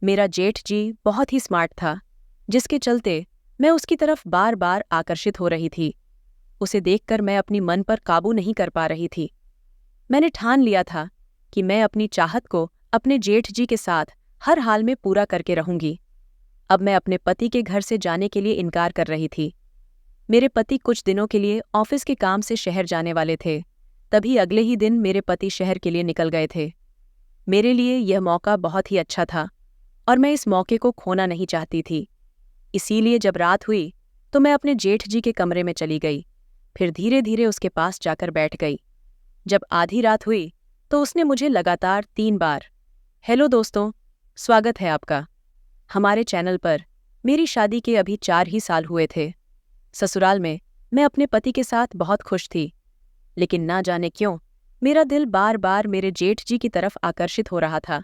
मेरा जेठ जी बहुत ही स्मार्ट था, जिसके चलते मैं उसकी तरफ बार बार आकर्षित हो रही थी। उसे देखकर मैं अपनी मन पर काबू नहीं कर पा रही थी। मैंने ठान लिया था कि मैं अपनी चाहत को अपने जेठ जी के साथ हर हाल में पूरा करके रहूंगी। अब मैं अपने पति के घर से जाने के लिए इनकार कर रही थी। मेरे पति कुछ दिनों के लिए ऑफिस के काम से शहर जाने वाले थे। तभी अगले ही दिन मेरे पति शहर के लिए निकल गए थे। मेरे लिए यह मौका बहुत ही अच्छा था और मैं इस मौके को खोना नहीं चाहती थी। इसीलिए जब रात हुई तो मैं अपने जेठ जी के कमरे में चली गई, फिर धीरे धीरे उसके पास जाकर बैठ गई। जब आधी रात हुई तो उसने मुझे लगातार 3 बार, हेलो दोस्तों, स्वागत है आपका हमारे चैनल पर। मेरी शादी के अभी 4 ही साल हुए थे। ससुराल में मैं अपने पति के साथ बहुत खुश थी, लेकिन ना जाने क्यों मेरा दिल बार बार मेरे जेठ जी की तरफ आकर्षित हो रहा था।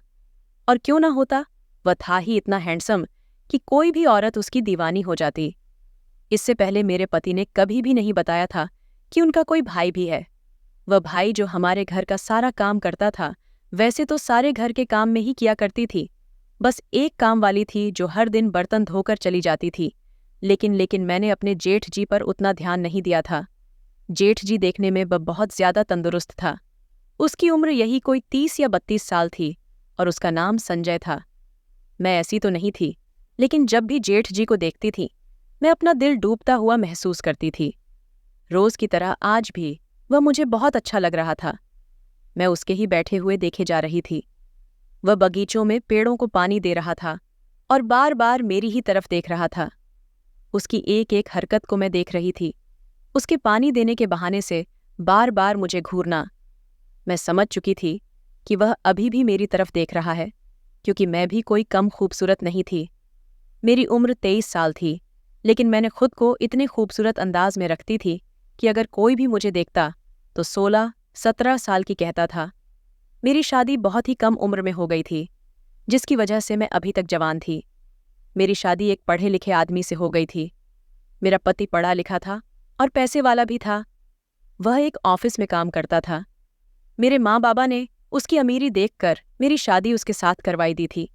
और क्यों ना होता, वह था ही इतना हैंडसम कि कोई भी औरत उसकी दीवानी हो जाती। इससे पहले मेरे पति ने कभी भी नहीं बताया था कि उनका कोई भाई भी है। वह भाई जो हमारे घर का सारा काम करता था, वैसे तो सारे घर के काम में ही किया करती थी। बस एक काम वाली थी जो हर दिन बर्तन धोकर चली जाती थी। लेकिन मैंने अपने जेठ जी पर उतना ध्यान नहीं दिया था। जेठ जी देखने में वह बहुत ज्यादा तंदुरुस्त था। उसकी उम्र यही कोई 30 या 32 साल थी और उसका नाम संजय था। मैं ऐसी तो नहीं थी, लेकिन जब भी जेठ जी को देखती थी मैं अपना दिल डूबता हुआ महसूस करती थी। रोज की तरह आज भी वह मुझे बहुत अच्छा लग रहा था। मैं उसके ही बैठे हुए देखे जा रही थी। वह बगीचों में पेड़ों को पानी दे रहा था और बार बार मेरी ही तरफ देख रहा था। उसकी एक एक हरकत को मैं देख रही थी। उसके पानी देने के बहाने से बार बार मुझे घूरना। मैं समझ चुकी थी कि वह अभी भी मेरी तरफ देख रहा है, क्योंकि मैं भी कोई कम खूबसूरत नहीं थी। मेरी उम्र 23 साल थी, लेकिन मैंने खुद को इतने खूबसूरत अंदाज में रखती थी कि अगर कोई भी मुझे देखता तो 16-17 साल की कहता था। मेरी शादी बहुत ही कम उम्र में हो गई थी, जिसकी वजह से मैं अभी तक जवान थी। मेरी शादी एक पढ़े लिखे आदमी से हो गई थी। मेरा पति पढ़ा लिखा था और पैसे वाला भी था। वह एक ऑफिस में काम करता था। मेरे माँ बाबा ने उसकी अमीरी देखकर मेरी शादी उसके साथ करवाई दी थी।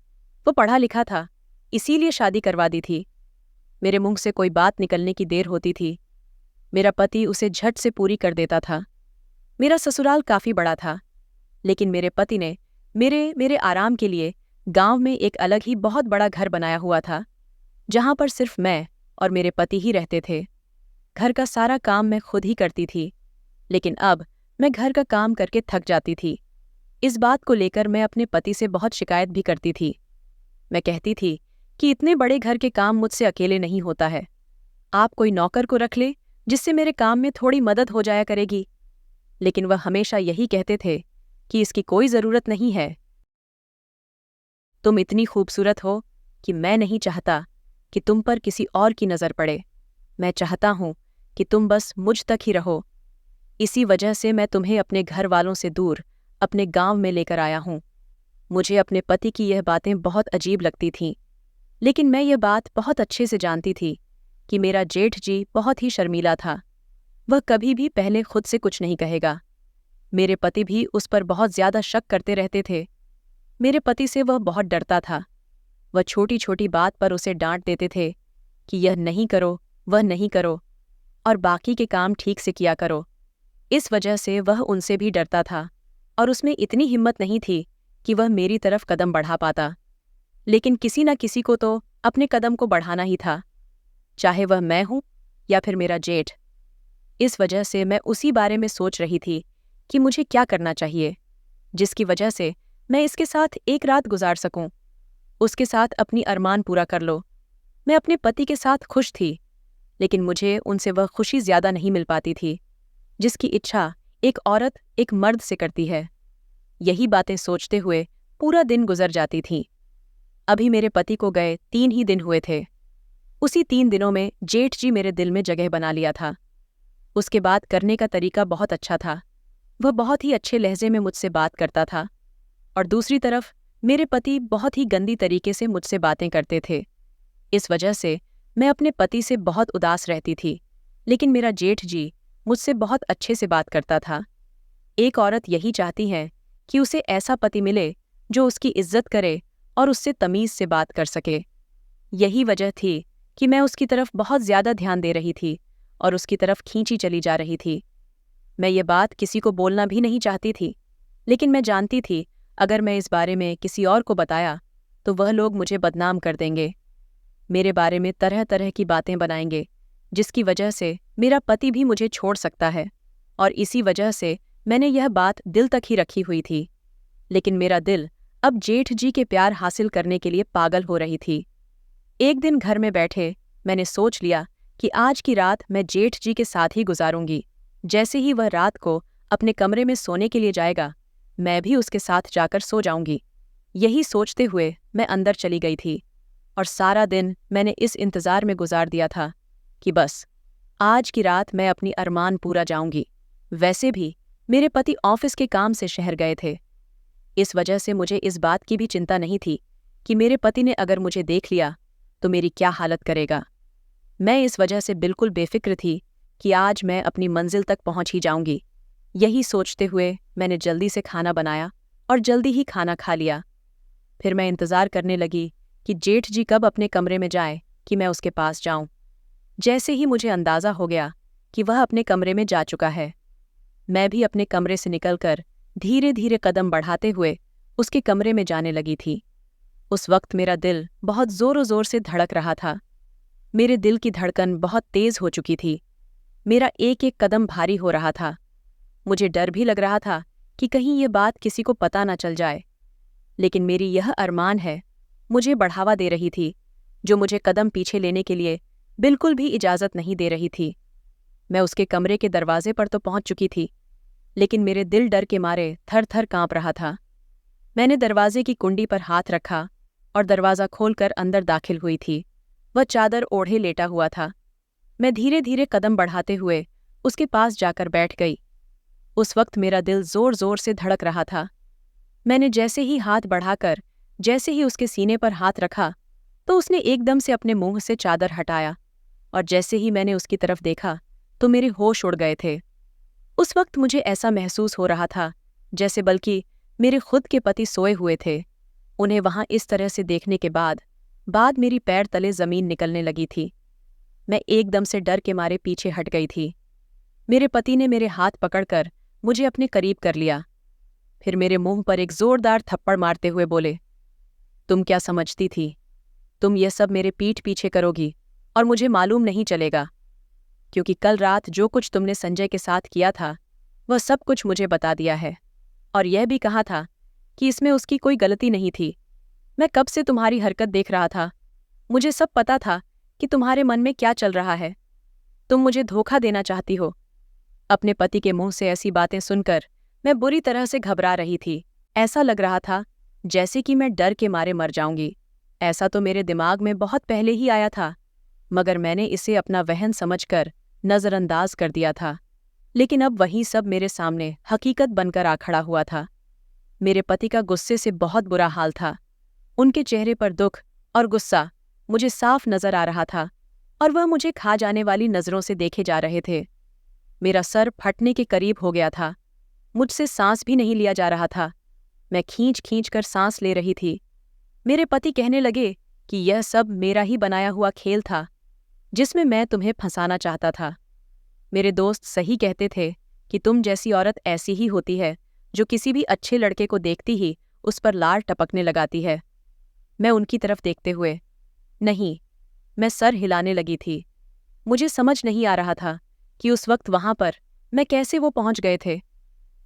वो पढ़ा लिखा था, इसीलिए शादी करवा दी थी। मेरे मुंह से कोई बात निकलने की देर होती थी, मेरा पति उसे झट से पूरी कर देता था। मेरा ससुराल काफी बड़ा था, लेकिन मेरे पति ने मेरे आराम के लिए गांव में एक अलग ही बहुत बड़ा घर बनाया हुआ था, जहां पर सिर्फ मैं और मेरे पति ही रहते थे। घर का सारा काम मैं खुद ही करती थी, लेकिन अब मैं घर का काम करके थक जाती थी। इस बात को लेकर मैं अपने पति से बहुत शिकायत भी करती थी। मैं कहती थी कि इतने बड़े घर के काम मुझसे अकेले नहीं होता है। आप कोई नौकर को रख ले जिससे मेरे काम में थोड़ी मदद हो जाया करेगी। लेकिन वह हमेशा यही कहते थे कि इसकी कोई जरूरत नहीं है। तुम इतनी खूबसूरत हो कि मैं नहीं चाहता कि तुम पर किसी और की नज़र पड़े। मैं चाहता हूं कि तुम बस मुझ तक ही रहो। इसी वजह से मैं तुम्हें अपने घर वालों से दूर अपने गांव में लेकर आया हूं। मुझे अपने पति की यह बातें बहुत अजीब लगती थीं, लेकिन मैं यह बात बहुत अच्छे से जानती थी कि मेरा जेठ जी बहुत ही शर्मीला था। वह कभी भी पहले खुद से कुछ नहीं कहेगा। मेरे पति भी उस पर बहुत ज्यादा शक करते रहते थे। मेरे पति से वह बहुत डरता था। वह छोटी छोटी बात पर उसे डांट देते थे कि यह नहीं करो, वह नहीं करो, और बाकी के काम ठीक से किया करो। इस वजह से वह उनसे भी डरता था और उसमें इतनी हिम्मत नहीं थी कि वह मेरी तरफ कदम बढ़ा पाता। लेकिन किसी न किसी को तो अपने कदम को बढ़ाना ही था, चाहे वह मैं हूं या फिर मेरा जेठ। इस वजह से मैं उसी बारे में सोच रही थी कि मुझे क्या करना चाहिए, जिसकी वजह से मैं इसके साथ एक रात गुजार सकूं, उसके साथ अपनी अरमान पूरा कर लो। मैं अपने पति के साथ खुश थी, लेकिन मुझे उनसे वह खुशी ज्यादा नहीं मिल पाती थी जिसकी इच्छा एक औरत एक मर्द से करती है। यही बातें सोचते हुए पूरा दिन गुजर जाती थी। अभी मेरे पति को गए 3 ही दिन हुए थे। उसी 3 दिनों में जेठ जी मेरे दिल में जगह बना लिया था। उसके बात करने का तरीका बहुत अच्छा था। वह बहुत ही अच्छे लहजे में मुझसे बात करता था, और दूसरी तरफ मेरे पति बहुत ही गंदी तरीके से मुझसे बातें करते थे। इस वजह से मैं अपने पति से बहुत उदास रहती थी, लेकिन मेरा जेठ जी मुझसे बहुत अच्छे से बात करता था। एक औरत यही चाहती है कि उसे ऐसा पति मिले जो उसकी इज्जत करे और उससे तमीज़ से बात कर सके। यही वजह थी कि मैं उसकी तरफ बहुत ज़्यादा ध्यान दे रही थी और उसकी तरफ खींची चली जा रही थी। मैं ये बात किसी को बोलना भी नहीं चाहती थी, लेकिन मैं जानती थी अगर मैं इस बारे में किसी और को बताया तो वह लोग मुझे बदनाम कर देंगे, मेरे बारे में तरह तरह की बातें बनाएंगे, जिसकी वजह से मेरा पति भी मुझे छोड़ सकता है। और इसी वजह से मैंने यह बात दिल तक ही रखी हुई थी। लेकिन मेरा दिल अब जेठ जी के प्यार हासिल करने के लिए पागल हो रही थी। एक दिन घर में बैठे मैंने सोच लिया कि आज की रात मैं जेठ जी के साथ ही गुजारूंगी। जैसे ही वह रात को अपने कमरे में सोने के लिए जाएगा, मैं भी उसके साथ जाकर सो जाऊंगी। यही सोचते हुए मैं अंदर चली गई थी और सारा दिन मैंने इस इंतज़ार में गुजार दिया था कि बस आज की रात मैं अपनी अरमान पूरा जाऊंगी। वैसे भी मेरे पति ऑफिस के काम से शहर गए थे। इस वजह से मुझे इस बात की भी चिंता नहीं थी कि मेरे पति ने अगर मुझे देख लिया तो मेरी क्या हालत करेगा। मैं इस वजह से बिल्कुल बेफिक्र थी कि आज मैं अपनी मंजिल तक पहुंच ही जाऊंगी। यही सोचते हुए मैंने जल्दी से खाना बनाया और जल्दी ही खाना खा लिया। फिर मैं इंतज़ार करने लगी कि जेठ जी कब अपने कमरे में जाए कि मैं उसके पास जाऊं। जैसे ही मुझे अंदाज़ा हो गया कि वह अपने कमरे में जा चुका है, मैं भी अपने कमरे से निकलकर धीरे धीरे कदम बढ़ाते हुए उसके कमरे में जाने लगी थी। उस वक्त मेरा दिल बहुत ज़ोरों ज़ोर से धड़क रहा था। मेरे दिल की धड़कन बहुत तेज़ हो चुकी थी। मेरा एक एक कदम भारी हो रहा था। मुझे डर भी लग रहा था कि कहीं ये बात किसी को पता न चल जाए। लेकिन मेरी यह अरमान है मुझे बढ़ावा दे रही थी, जो मुझे कदम पीछे लेने के लिए बिल्कुल भी इजाज़त नहीं दे रही थी। मैं उसके कमरे के दरवाजे पर तो पहुंच चुकी थी, लेकिन मेरे दिल डर के मारे थर थर कांप रहा था। मैंने दरवाजे की कुंडी पर हाथ रखा और दरवाज़ा खोलकर अंदर दाखिल हुई थी। वह चादर ओढ़े लेटा हुआ था। मैं धीरे धीरे कदम बढ़ाते हुए उसके पास जाकर बैठ गई। उस वक्त मेरा दिल जोर जोर से धड़क रहा था। मैंने जैसे ही हाथ बढ़ाकर जैसे ही उसके सीने पर हाथ रखा तो उसने एकदम से अपने मुंह से चादर हटाया और जैसे ही मैंने उसकी तरफ देखा तो मेरे होश उड़ गए थे। उस वक्त मुझे ऐसा महसूस हो रहा था जैसे बल्कि मेरे खुद के पति सोए हुए थे। उन्हें वहां इस तरह से देखने के बाद मेरी पैर तले जमीन निकलने लगी थी। मैं एकदम से डर के मारे पीछे हट गई थी। मेरे पति ने मेरे हाथ पकड़कर मुझे अपने करीब कर लिया। फिर मेरे मुंह पर एक जोरदार थप्पड़ मारते हुए बोले, तुम क्या समझती थी? तुम ये सब मेरे पीठ पीछे करोगी और मुझे मालूम नहीं चलेगा? क्योंकि कल रात जो कुछ तुमने संजय के साथ किया था वह सब कुछ मुझे बता दिया है और यह भी कहा था कि इसमें उसकी कोई गलती नहीं थी। मैं कब से तुम्हारी हरकत देख रहा था। मुझे सब पता था कि तुम्हारे मन में क्या चल रहा है। तुम मुझे धोखा देना चाहती हो। अपने पति के मुंह से ऐसी बातें सुनकर मैं बुरी तरह से घबरा रही थी। ऐसा लग रहा था जैसे कि मैं डर के मारे मर जाऊंगी। ऐसा तो मेरे दिमाग में बहुत पहले ही आया था, मगर मैंने इसे अपना वहम समझकर नज़रअंदाज कर दिया था। लेकिन अब वही सब मेरे सामने हकीकत बनकर आ खड़ा हुआ था। मेरे पति का गुस्से से बहुत बुरा हाल था। उनके चेहरे पर दुख और गुस्सा मुझे साफ नजर आ रहा था और वह मुझे खा जाने वाली नज़रों से देखे जा रहे थे। मेरा सर फटने के करीब हो गया था। मुझसे सांस भी नहीं लिया जा रहा था। मैं खींच खींच कर सांस ले रही थी। मेरे पति कहने लगे कि यह सब मेरा ही बनाया हुआ खेल था जिसमें मैं तुम्हें फंसाना चाहता था। मेरे दोस्त सही कहते थे कि तुम जैसी औरत ऐसी ही होती है जो किसी भी अच्छे लड़के को देखती ही उस पर लार टपकने लगाती है। मैं उनकी तरफ देखते हुए नहीं, मैं सर हिलाने लगी थी। मुझे समझ नहीं आ रहा था कि उस वक्त वहां पर मैं कैसे वो पहुंच गए थे।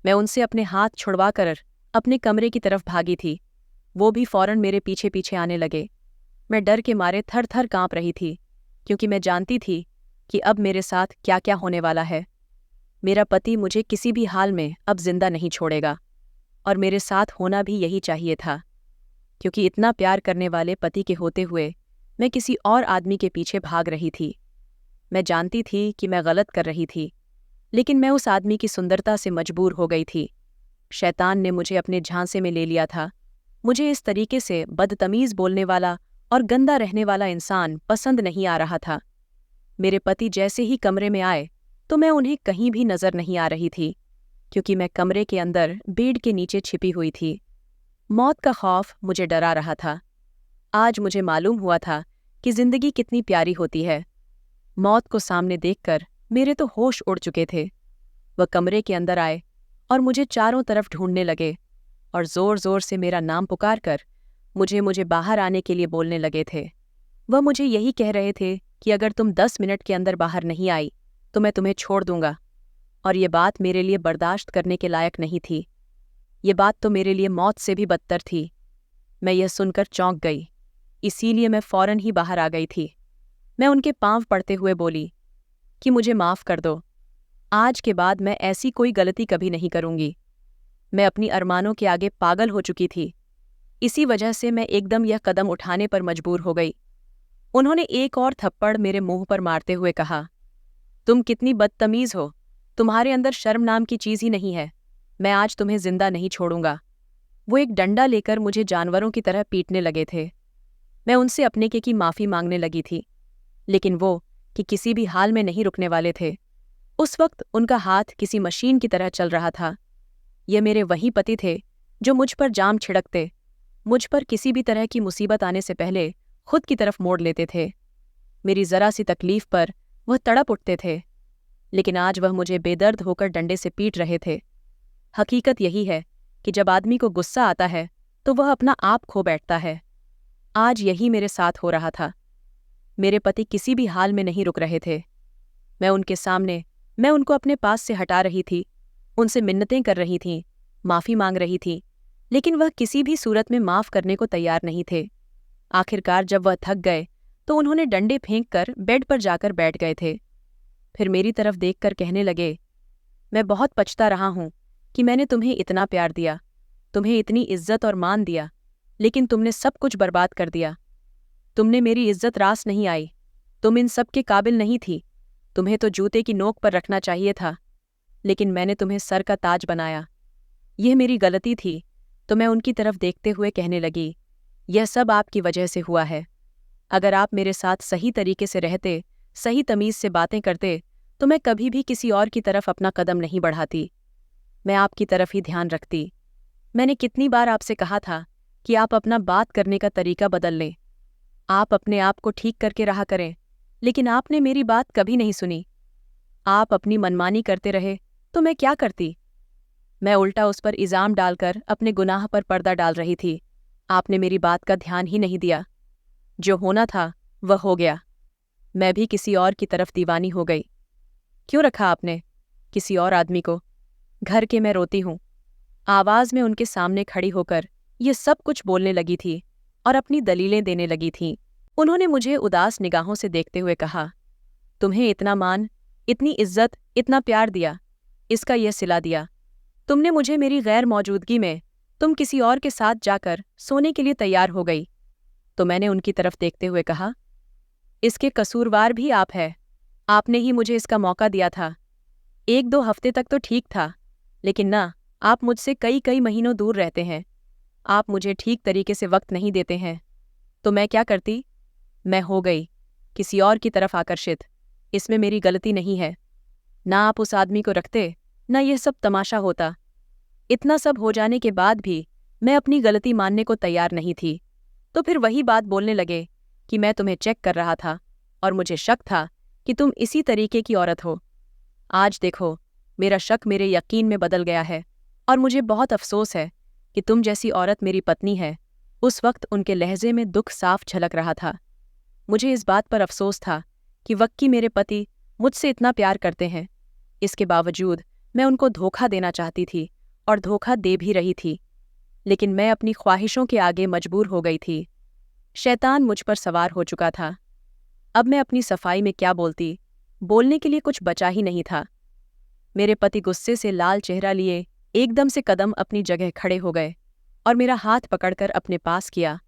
मैं उनसे अपने हाथ छुड़वा कर अपने कमरे की तरफ भागी थी। वो भी फौरन मेरे पीछे पीछे आने लगे। मैं डर के मारे थर थर कांप रही थी, क्योंकि मैं जानती थी कि अब मेरे साथ क्या क्या होने वाला है। मेरा पति मुझे किसी भी हाल में अब जिंदा नहीं छोड़ेगा और मेरे साथ होना भी यही चाहिए था, क्योंकि इतना प्यार करने वाले पति के होते हुए मैं किसी और आदमी के पीछे भाग रही थी। मैं जानती थी कि मैं गलत कर रही थी, लेकिन मैं उस आदमी की सुंदरता से मजबूर हो गई थी। शैतान ने मुझे अपने झांसे में ले लिया था। मुझे इस तरीके से बदतमीज बोलने वाला और गंदा रहने वाला इंसान पसंद नहीं आ रहा था। मेरे पति जैसे ही कमरे में आए तो मैं उन्हें कहीं भी नजर नहीं आ रही थी, क्योंकि मैं कमरे के अंदर बेड के नीचे छिपी हुई थी। मौत का खौफ मुझे डरा रहा था। आज मुझे मालूम हुआ था कि जिंदगी कितनी प्यारी होती है। मौत को सामने देखकर मेरे तो होश उड़ चुके थे। वह कमरे के अंदर आए और मुझे चारों तरफ ढूंढने लगे और जोर जोर से मेरा नाम पुकार कर मुझे बाहर आने के लिए बोलने लगे थे। वह मुझे यही कह रहे थे कि अगर तुम 10 मिनट के अंदर बाहर नहीं आई तो मैं तुम्हें छोड़ दूंगा। और ये बात मेरे लिए बर्दाश्त करने के लायक नहीं थी। ये बात तो मेरे लिए मौत से भी बदतर थी। मैं यह सुनकर चौंक गई, इसीलिए मैं फौरन ही बाहर आ गई थी। मैं उनके पांव पड़ते हुए बोली कि मुझे माफ़ कर दो। आज के बाद मैं ऐसी कोई गलती कभी नहीं करूंगी। मैं अपनी अरमानों के आगे पागल हो चुकी थी। इसी वजह से मैं एकदम यह कदम उठाने पर मजबूर हो गई। उन्होंने एक और थप्पड़ मेरे मुंह पर मारते हुए कहा, तुम कितनी बदतमीज हो। तुम्हारे अंदर शर्म नाम की चीज ही नहीं है। मैं आज तुम्हें जिंदा नहीं छोड़ूंगा। वो एक डंडा लेकर मुझे जानवरों की तरह पीटने लगे थे। मैं उनसे अपने की माफ़ी मांगने लगी थी, लेकिन वो कि किसी भी हाल में नहीं रुकने वाले थे। उस वक्त उनका हाथ किसी मशीन की तरह चल रहा था। ये मेरे वही पति थे जो मुझ पर जाम छिड़कते, मुझ पर किसी भी तरह की मुसीबत आने से पहले खुद की तरफ मोड़ लेते थे। मेरी जरा सी तकलीफ पर वह तड़प उठते थे, लेकिन आज वह मुझे बेदर्द होकर डंडे से पीट रहे थे। हकीकत यही है कि जब आदमी को गुस्सा आता है तो वह अपना आप खो बैठता है। आज यही मेरे साथ हो रहा था। मेरे पति किसी भी हाल में नहीं रुक रहे थे। मैं उनको अपने पास से हटा रही थी, उनसे मिन्नतें कर रही थी, माफ़ी मांग रही थी, लेकिन वह किसी भी सूरत में माफ़ करने को तैयार नहीं थे। आखिरकार जब वह थक गए तो उन्होंने डंडे फेंक कर बेड पर जाकर बैठ गए थे। फिर मेरी तरफ देखकर कहने लगे, मैं बहुत पछता रहा हूं कि मैंने तुम्हें इतना प्यार दिया, तुम्हें इतनी इज्जत और मान दिया, लेकिन तुमने सब कुछ बर्बाद कर दिया। तुमने मेरी इज्जत रास नहीं आई। तुम इन सब के काबिल नहीं थी। तुम्हें तो जूते की नोक पर रखना चाहिए था, लेकिन मैंने तुम्हें सर का ताज बनाया। यह मेरी गलती थी। तो मैं उनकी तरफ देखते हुए कहने लगी, यह सब आपकी वजह से हुआ है। अगर आप मेरे साथ सही तरीके से रहते, सही तमीज से बातें करते, तो मैं कभी भी किसी और की तरफ अपना कदम नहीं बढ़ाती। मैं आपकी तरफ ही ध्यान रखती। मैंने कितनी बार आपसे कहा था कि आप अपना बात करने का तरीका बदल लें, आप अपने आप को ठीक करके रहा करें, लेकिन आपने मेरी बात कभी नहीं सुनी। आप अपनी मनमानी करते रहे तो मैं क्या करती। मैं उल्टा उस पर इल्जाम डालकर अपने गुनाह पर पर्दा डाल रही थी। आपने मेरी बात का ध्यान ही नहीं दिया। जो होना था वह हो गया। मैं भी किसी और की तरफ दीवानी हो गई। क्यों रखा आपने किसी और आदमी को? घर के मैं रोती हूँ। आवाज़ में उनके सामने खड़ी होकर ये सब कुछ बोलने लगी थी और अपनी दलीलें देने लगी थीं। उन्होंने मुझे उदास निगाहों से देखते हुए कहा, तुम्हें इतना मान, इतनी इज्जत, इतना प्यार दिया, इसका यह सिला दिया। तुमने मुझे मेरी गैर मौजूदगी में तुम किसी और के साथ जाकर सोने के लिए तैयार हो गई। तो मैंने उनकी तरफ देखते हुए कहा, इसके कसूरवार भी आप है। आपने ही मुझे इसका मौका दिया था। 1-2 हफ्ते तक तो ठीक था, लेकिन ना, आप मुझसे कई कई महीनों दूर रहते हैं। आप मुझे ठीक तरीके से वक्त नहीं देते हैं। तो मैं क्या करती? मैं हो गई किसी और की तरफ आकर्षित। इसमें मेरी गलती नहीं है। ना आप उस आदमी को रखते, ना यह सब तमाशा होता। इतना सब हो जाने के बाद भी मैं अपनी गलती मानने को तैयार नहीं थी। तो फिर वही बात बोलने लगे कि मैं तुम्हें चेक कर रहा था और मुझे शक था कि तुम इसी तरीके की औरत हो। आज देखो, मेरा शक मेरे यकीन में बदल गया है और मुझे बहुत अफसोस है कि तुम जैसी औरत मेरी पत्नी है। उस वक्त उनके लहजे में दुख साफ झलक रहा था। मुझे इस बात पर अफसोस था कि वक्की मेरे पति मुझसे इतना प्यार करते हैं। इसके बावजूद मैं उनको धोखा देना चाहती थी और धोखा दे भी रही थी, लेकिन मैं अपनी ख्वाहिशों के आगे मजबूर हो गई थी। शैतान मुझ पर सवार हो चुका था। अब मैं अपनी सफाई में क्या बोलती? बोलने के लिए कुछ बचा ही नहीं था। मेरे पति गुस्से से लाल चेहरा लिए एकदम से कदम अपनी जगह खड़े हो गए और मेरा हाथ पकड़कर अपने पास किया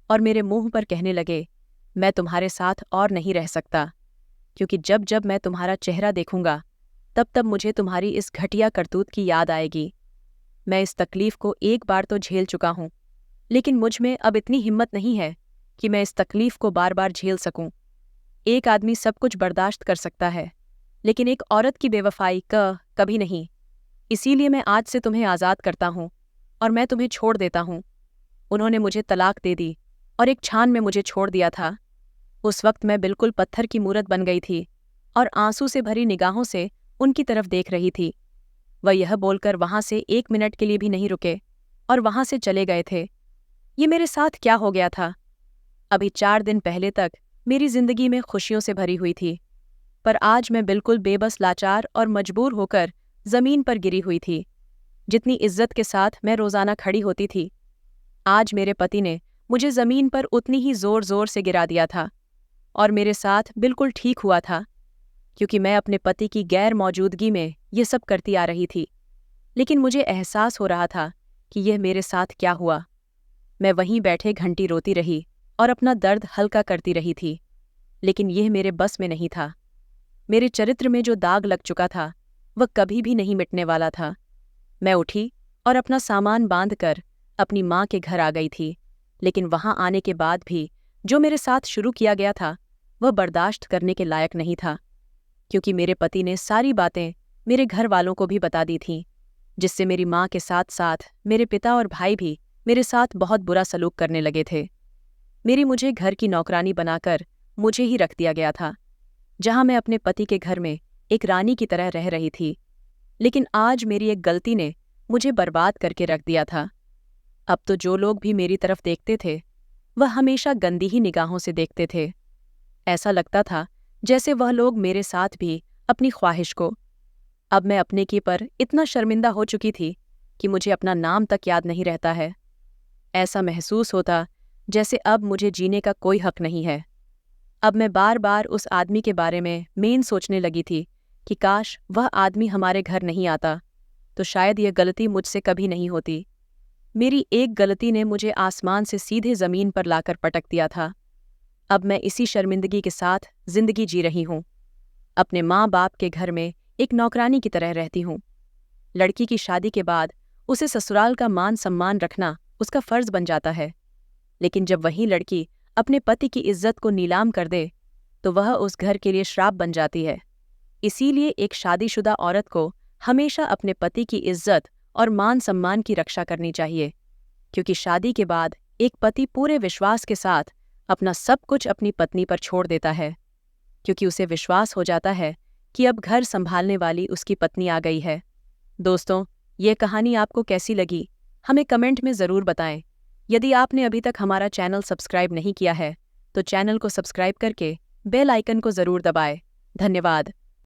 और मेरे मुंह पर कहने लगे, मैं तुम्हारे साथ और नहीं रह सकता, क्योंकि जब जब मैं तुम्हारा चेहरा देखूंगा तब तब मुझे तुम्हारी इस घटिया करतूत की याद आएगी। मैं इस तकलीफ को एक बार तो झेल चुका हूं, लेकिन मुझ में अब इतनी हिम्मत नहीं है कि मैं इस तकलीफ को बार बार झेल सकूं। एक आदमी सब कुछ बर्दाश्त कर सकता है, लेकिन एक औरत की बेवफाई कभी नहीं। इसीलिए मैं आज से तुम्हें आज़ाद करता हूं और मैं तुम्हें छोड़ देता हूं। उन्होंने मुझे तलाक दे दी और एक क्षण में मुझे छोड़ दिया था। उस वक्त मैं बिल्कुल पत्थर की मूरत बन गई थी और आंसू से भरी निगाहों से उनकी तरफ देख रही थी। वह यह बोलकर वहां से 1 मिनट के लिए भी नहीं रुके और वहां से चले गए थे। ये मेरे साथ क्या हो गया था? अभी 4 दिन पहले तक मेरी जिंदगी में खुशियों से भरी हुई थी, पर आज मैं बिल्कुल बेबस, लाचार और मजबूर होकर जमीन पर गिरी हुई थी। जितनी इज्जत के साथ मैं रोजाना खड़ी होती थी, आज मेरे पति ने मुझे जमीन पर उतनी ही जोर जोर से गिरा दिया था। और मेरे साथ बिल्कुल ठीक हुआ था, क्योंकि मैं अपने पति की गैर मौजूदगी में ये सब करती आ रही थी। लेकिन मुझे एहसास हो रहा था कि यह मेरे साथ क्या हुआ। मैं वहीं बैठे घंटी रोती रही और अपना दर्द हल्का करती रही थी, लेकिन यह मेरे बस में नहीं था। मेरे चरित्र में जो दाग लग चुका था वह कभी भी नहीं मिटने वाला था। मैं उठी और अपना सामान बांधकर अपनी माँ के घर आ गई थी, लेकिन वहां आने के बाद भी जो मेरे साथ शुरू किया गया था वह बर्दाश्त करने के लायक नहीं था, क्योंकि मेरे पति ने सारी बातें मेरे घर वालों को भी बता दी थीं, जिससे मेरी माँ के साथ साथ मेरे पिता और भाई भी मेरे साथ बहुत बुरा सलूक करने लगे थे। मुझे घर की नौकरानी बनाकर मुझे ही रख दिया गया था, जहां मैं अपने पति के घर में एक रानी की तरह रह रही थी। लेकिन आज मेरी एक गलती ने मुझे बर्बाद करके रख दिया था। अब तो जो लोग भी मेरी तरफ देखते थे वह हमेशा गंदी ही निगाहों से देखते थे। ऐसा लगता था जैसे वह लोग मेरे साथ भी अपनी ख्वाहिश को। अब मैं अपने की पर इतना शर्मिंदा हो चुकी थी कि मुझे अपना नाम तक याद नहीं रहता है। ऐसा महसूस होता जैसे अब मुझे जीने का कोई हक नहीं है। अब मैं बार बार उस आदमी के बारे में सोचने लगी थी कि काश वह आदमी हमारे घर नहीं आता, तो शायद यह गलती मुझसे कभी नहीं होती। मेरी एक गलती ने मुझे आसमान से सीधे जमीन पर लाकर पटक दिया था। अब मैं इसी शर्मिंदगी के साथ जिंदगी जी रही हूँ। अपने माँ बाप के घर में एक नौकरानी की तरह रहती हूँ। लड़की की शादी के बाद उसे ससुराल का मान सम्मान रखना उसका फर्ज बन जाता है, लेकिन जब वही लड़की अपने पति की इज्जत को नीलाम कर दे तो वह उस घर के लिए श्राप बन जाती है। इसीलिए एक शादीशुदा औरत को हमेशा अपने पति की इज्जत और मान सम्मान की रक्षा करनी चाहिए, क्योंकि शादी के बाद एक पति पूरे विश्वास के साथ अपना सब कुछ अपनी पत्नी पर छोड़ देता है, क्योंकि उसे विश्वास हो जाता है कि अब घर संभालने वाली उसकी पत्नी आ गई है। दोस्तों, ये कहानी आपको कैसी लगी हमें कमेंट में ज़रूर बताएं। यदि आपने अभी तक हमारा चैनल सब्सक्राइब नहीं किया है तो चैनल को सब्सक्राइब करके बेल आइकन को ज़रूर दबाएं। धन्यवाद।